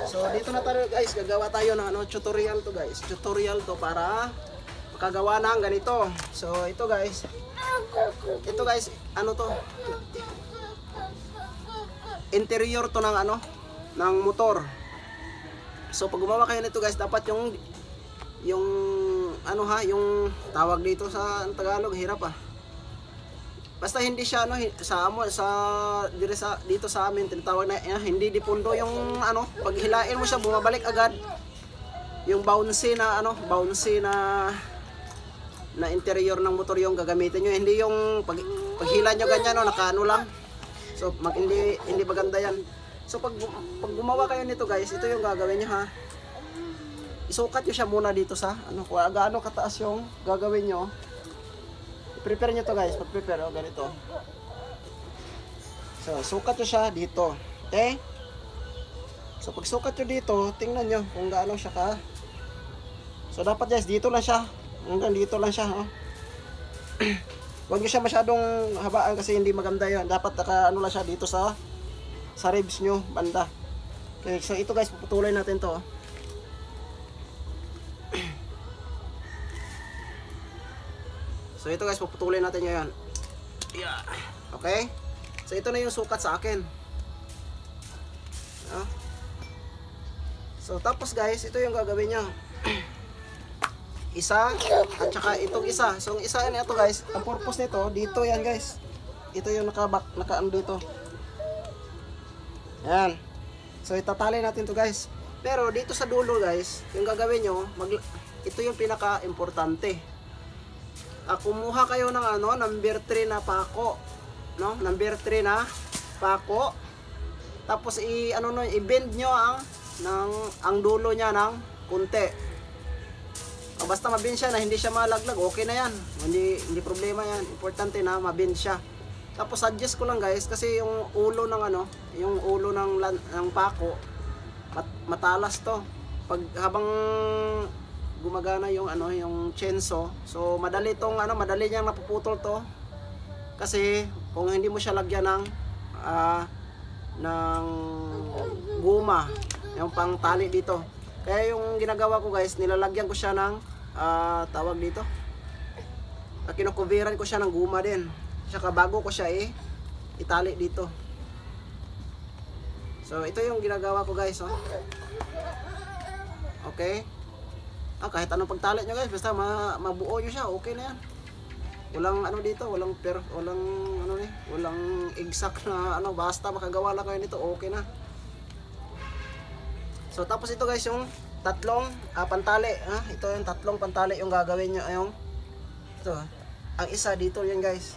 So dito na tayo guys, gagawa tayo ng tutorial to guys. Tutorial to para makagawa ng ganito. So ito guys, ano to? Interior to ng ng motor. So pag gumawa kayo nito guys, dapat yung yung tawag dito sa Tagalog, hirap basta hindi siya dito sa amin tinatawag na hindi dipundo yung pag hilain mo siya bumabalik agad yung bouncy na interior ng motor yung gagamitin nyo, hindi yung paghila nyo ganyan nakaano lang. So hindi maganda yan. So pag gumawa kayo nito guys, ito yung gagawin nyo isukat nyo siya muna dito sa kung gaano kataas yung gagawin nyo. Prepare nyo to guys, pag-prepare ganito. So sukat nyo siya dito, okay? So pag sukat nyo dito, tingnan nyo kung gaano siya ka. So dapat guys, dito lang siya, hanggang dito lang siya Huwag nyo siya masyadong habaan kasi hindi maganda yun. Dapat lang siya dito sa ribs nyo, banda. Okay, so ito guys, puputulin natin to So ito guys, puputulin natin ngayon. Yeah. Okay? So ito na yung sukat sa akin. So tapos guys, ito yung gagawin niya. Isa at saka itong isa. So ang isa nito guys, ang purpose nito dito yan guys. Ito yung naka dito. Yan. So itatali natin to guys. Pero dito sa dulo guys, yung gagawin nyo, ito yung pinaka-importante. Kumuha kayo ng number 3 na pako, number 3 na pako. Tapos i-bend nyo ang dulo niya ng kunti. Basta mabend siya na hindi siya malaglag, okay na yan. Hindi problema yan. Importante na mabend siya. Tapos suggest ko lang guys, kasi yung ulo ng yung ulo ng pako matalas to. Habang gumagana yung yung chainsaw, so madali niyang napuputol to. Kasi kung hindi mo siya lagyan ng guma, yung pang tali dito. Kaya yung ginagawa ko guys, nilalagyan ko siya ng tawag dito, kinukuviran ko siya ng guma din. Saka bago ko siya itali dito. So ito yung ginagawa ko guys. Okay. Kahit anong pagtali nyo guys, basta mabuo nyo siya, okay na yan. Walang dito, walang exact na basta makagawa lang kayo nito, okay na. So tapos ito guys, yung tatlong pantali, ito yung tatlong pantali yung gagawin nyo. Ito, ang isa dito yan guys.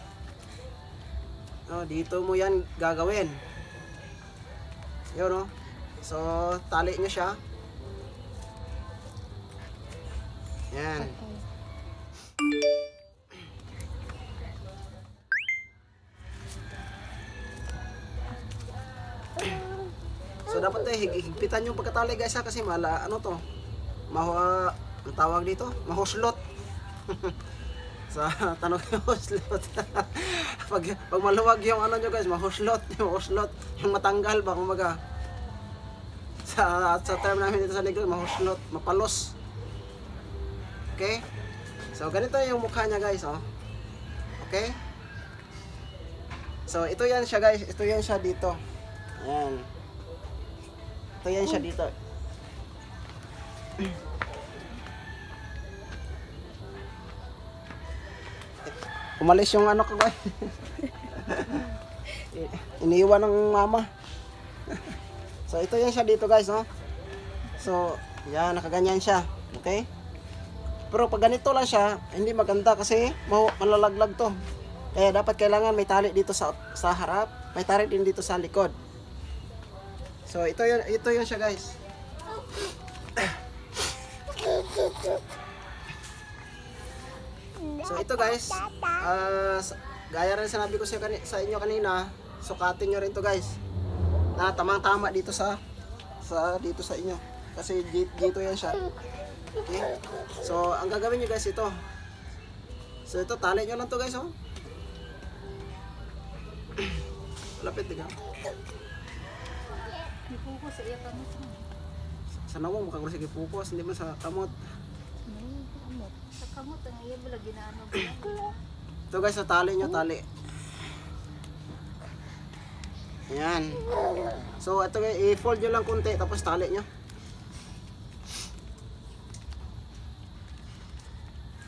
Dito mo yan gagawin. Yun so tali nyo siya. Yan. So dapat higpitan yung pagkatali guys kasi ang tawag dito, mahuslot. Sa tanong yung huslot. pag maluwag yung nyo guys, mahuslot, yung matanggal ba kumaga. Sa term namin dito sa negro, mahuslot, mapalos. Okay? So ganito yung mukha niya guys, Okay? So ito yan siya guys, ito yan siya dito. Ayan. Ito yan siya dito. Umalis yung ko guys. Iniiwan ng mama. So ito yan siya dito guys, So yan, nakaganyan siya. Okay? Pero pag ganito lang siya, hindi maganda kasi malalaglag to. Kaya dapat kailangan may tali dito sa harap, may tali din dito sa likod. So ito yun siya guys. So ito guys, gaya rin sinabi ko sa inyo kanina, sukatin nyo rin to guys. Na tamang-tama dito dito sa inyo. Kasi dito yan siya. Okay? So, ang gagawin nyo guys ito. So, ito, tali nyo lang to guys, Lapit, diga. sa iya kamot. Sa nawong makaguro sige focus, hindi man sa kamot. Kamot. Sa kamot ang iya bala ginaano ba? Ito guys, sa tali nyo, tali. Ayan. So ito guys, i-fold nyo lang kunti tapos tali nyo.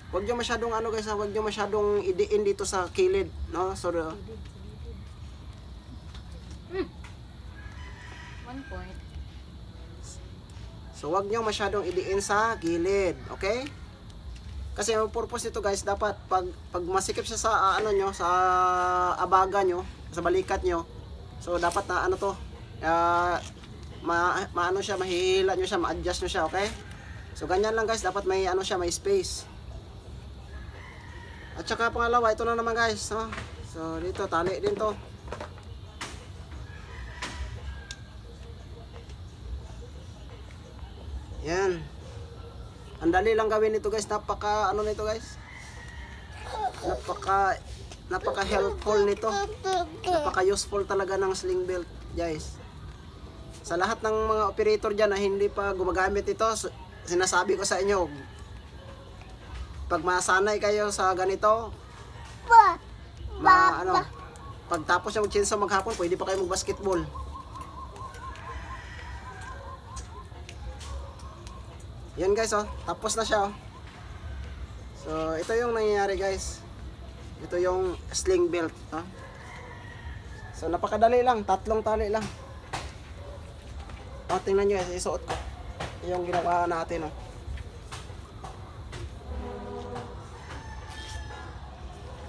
Huwag nyo masyadong ano guys, huwag nyo masyadong idiin dito sa kilid, no? So, 1 point. so huwag nyo masyadong idiin sa gilid, okay? Kasi ang purpose nito guys, dapat pag masikip siya sa ano nyo, sa abaga nyo, sa balikat nyo, so dapat na ano to, maano siya, mahihila nyo siya, ma-adjust nyo siya, okay? So ganyan lang guys, dapat may ano siya, may space. At saka pangalawa, ito na naman guys, no? So dito, tali din to. Yan. Ang dali lang gawin nito guys, napaka ano nito guys? Napaka helpful nito. Napaka useful talaga ng sling belt, guys. Sa lahat ng mga operator diyan na hindi pa gumagamit ito, sinasabi ko sa inyo, pag masanay kayo sa ganito, pagtapos yung chinsaw maghapon, pwede pa kayo mag-basketball. Yan guys, oh, tapos na siya, oh. So, ito yung nangyayari guys. Ito yung sling belt, oh. So, napakadali lang, 3 tali lang. Oh, tingnan nyo, isuot ko. Yung ginawa natin, oh.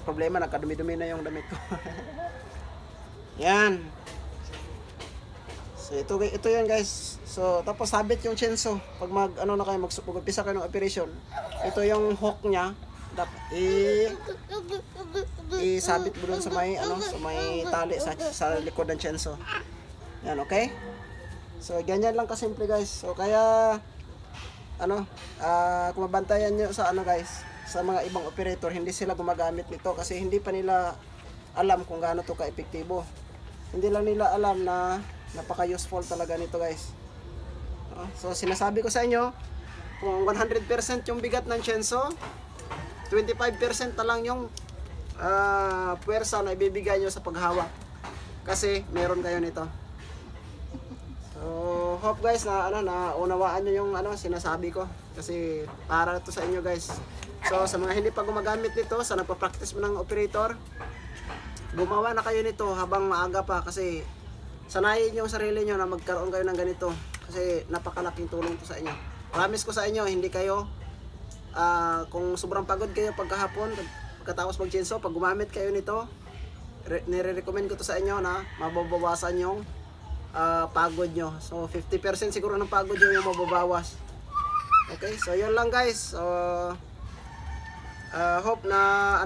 Problema, nagkadumi-dumi na yung damit ko. Yan. So ito yan guys. So tapos sabit yung chainsaw. Pag ano na kayo, mag-umpisa kayo ng operation, ito yung hook niya. Dapat isabit mo dun sa may sa may tali sa likod ng chainsaw. Yan, okay? So ganyan lang kasimple guys. So kaya kung mabantayan nyo sa guys, sa mga ibang operator, hindi sila gumagamit nito kasi hindi pa nila alam kung gaano to ka-epektibo. Hindi lang nila alam na napaka-useful talaga nito guys. So sinasabi ko sa inyo, kung 100% yung bigat ng chainsaw, 25% na lang yung puwersa na ibibigay nyo sa paghawak. Kasi meron kayo nito. So hope guys na unawaan nyo yung sinasabi ko. Kasi para to sa inyo guys. So sa mga hindi pa gumagamit nito, sa nagpa-practice mo ng operator, gumawa na kayo nito habang maaga pa kasi sanayin yung sarili nyo na magkaroon kayo ng ganito kasi napakalaking tulong to sa inyo. Promise ko sa inyo, hindi kayo kung sobrang pagod kayo pagkahapon, pagkatapos mag-chainsaw, pag gumamit kayo nito, nire-recommend ko to sa inyo na mababawasan yung pagod nyo. So 50% siguro ng pagod nyo yung mababawas. Okay, so yun lang guys. So hope na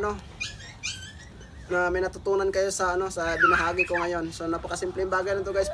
na may natutunan kayo sa sa binahagi ko ngayon. So napakasimpleng bagay nito guys.